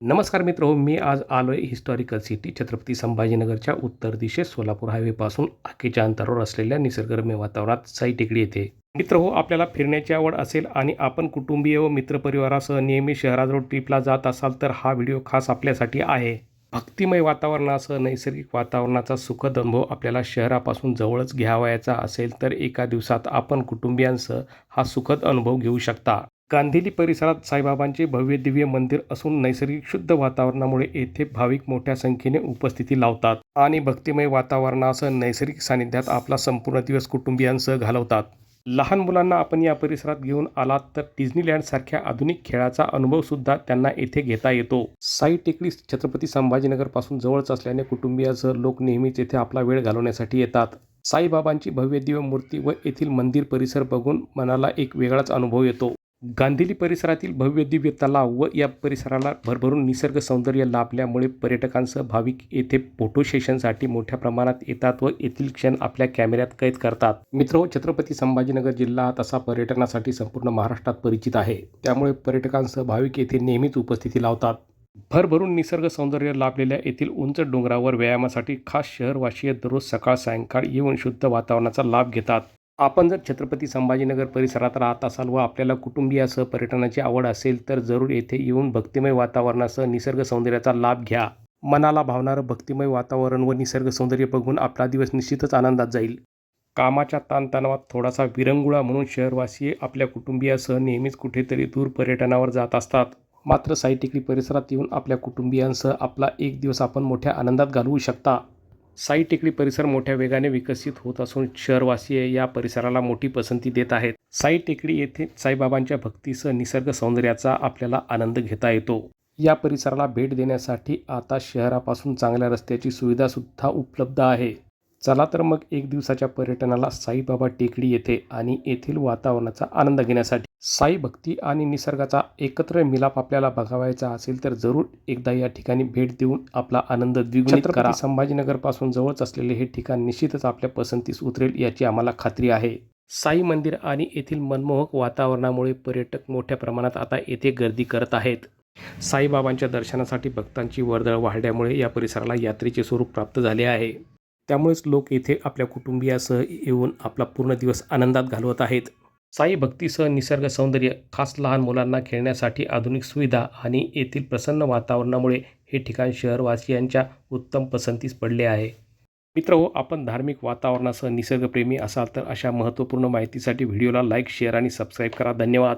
नमस्कार मित्र मी आज आलो आहे हिस्टॉरिकल सिटी छत्रपती संभाजीनगरच्या उत्तर दिशेस सोलापूर हायवेपासून आखेच्या अंतरावर असलेल्या निसर्गरम्य वातावरणात साई टेकडी येथे. आपल्याला फिरण्याची आवड असेल आणि आपण कुटुंबीय व मित्रपरिवारासह नेहमी शहराजवळ ट्रिपला जात असाल तर हा व्हिडिओ खास आपल्यासाठी आहे. भक्तिमय वातावरणासह नैसर्गिक वातावरणाचा सुखद अनुभव आपल्याला शहरापासून जवळच घ्यावयाचा असेल तर एका दिवसात आपण कुटुंबियांसह हा सुखद अनुभव घेऊ शकता. गांधीली परिसरात साईबाबांचे भव्य दिव्य मंदिर असून नैसर्गिक शुद्ध वातावरणामुळे येथे भाविक मोठ्या संख्येने उपस्थिती लावतात आणि भक्तिमय वातावरणासह नैसर्गिक सानिध्यात आपला संपूर्ण दिवस कुटुंबियांसह घालवतात. लहान मुलांना आपण या परिसरात घेऊन आलात तर डिझनीलँड सारख्या आधुनिक खेळाचा अनुभव सुद्धा त्यांना येथे घेता येतो. साई टेकडी छत्रपती संभाजीनगर पासून जवळच असल्याने कुटुंबियांसह लोक नेहमीच येथे आपला वेळ घालवण्यासाठी येतात. साईबाबांची भव्य दिव्य मूर्ती व येथील मंदिर परिसर बघून मनाला एक वेगळाच अनुभव येतो. गांधीली परिसरातील भव्य दिव्य तलाव व या परिसराला भरभरून निसर्ग सौंदर्य लाभल्यामुळे पर्यटकांसह भाविक येथे फोटो सेशनसाठी मोठ्या प्रमाणात येतात व येथील क्षण आपल्या कॅमेऱ्यात कैद करतात. मित्र छत्रपती संभाजीनगर जिल्हा हा तसा पर्यटनासाठी संपूर्ण महाराष्ट्रात परिचित आहे. त्यामुळे पर्यटकांसह भाविक येथे नेहमीच उपस्थिती लावतात. भरभरून निसर्ग सौंदर्य लाभलेल्या येथील उंच डोंगरावर व्यायामासाठी खास शहरवासीय दररोज सकाळ सायंकाळ येऊन शुद्ध वातावरणाचा लाभ घेतात. आपण जर छत्रपती संभाजीनगर परिसरात राहत असाल व आपल्याला कुटुंबियासह पर्यटनाची आवड असेल तर जरूर येथे येऊन भक्तिमय वातावरणासह निसर्ग सौंदर्याचा लाभ घ्या. मनाला भावणारं भक्तिमय वातावरण व निसर्ग सौंदर्य बघून आपला दिवस निश्चितच आनंदात जाईल. कामाच्या ताणतणावात थोडासा विरंगुळा म्हणून शहरवासी आपल्या कुटुंबियासह नेहमीच कुठेतरी दूर पर्यटनावर जात असतात. मात्र साई टेकडी परिसरात येऊन आपल्या कुटुंबियांसह आपला एक दिवस आपण मोठ्या आनंदात घालवू शकता. साई टेकडी परिसर मोठ्या वेगाने विकसित होत असून शहरवासीय या परिसराला मोठी पसंती देत आहेत. साई टेकडी येथे साईबाबांच्या भक्तीसह निसर्ग सौंदर्याचा आपल्याला आनंद घेता येतो. या परिसराला भेट देण्यासाठी आता शहरापासून चांगल्या रस्त्याची सुविधा सुद्धा उपलब्ध आहे. चला तर मग एक दिवसाच्या पर्यटनाला साईबाबा टेकडी येथे आणि येथील वातावरणाचा आनंद घेण्यासाठी. साई भक्ती आणि निसर्गाचा एकत्र मिलाप आपल्याला बघावायचा असेल तर जरूर एकदा या ठिकाणी भेट देऊन आपला आनंद द्विगुणित करा. छत्रपती संभाजीनगर पासून जवळच असलेले हे ठिकाण निश्चितच आपल्या पसंतीस उतरेल याची आम्हाला खात्री आहे. साई मंदिर आणि येथील मनमोहक वातावरणामुळे पर्यटक मोठ्या प्रमाणात आता येथे गर्दी करत आहेत. साईबाबांच्या दर्शनासाठी भक्तांची वर्दळ वाढल्यामुळे या परिसराला यात्रेचे स्वरूप प्राप्त झाले आहे. त्यामुळेच लोक येथे आपल्या कुटुंबियासह येऊन आपला पूर्ण दिवस आनंदात घालवत आहेत. साई भक्तीसह निसर्ग सौंदर्य, खास लहान मुलांना खेळण्यासाठी आधुनिक सुविधा आणि येथील प्रसन्न वातावरणामुळे हे ठिकाण शहरवासियांच्या उत्तम पसंतीस पडले आहे. मित्रहो, आपण धार्मिक वातावरणासह निसर्गप्रेमी असाल तर अशा महत्त्वपूर्ण माहितीसाठी व्हिडिओला लाईक, शेअर आणि सबस्क्राईब करा. धन्यवाद.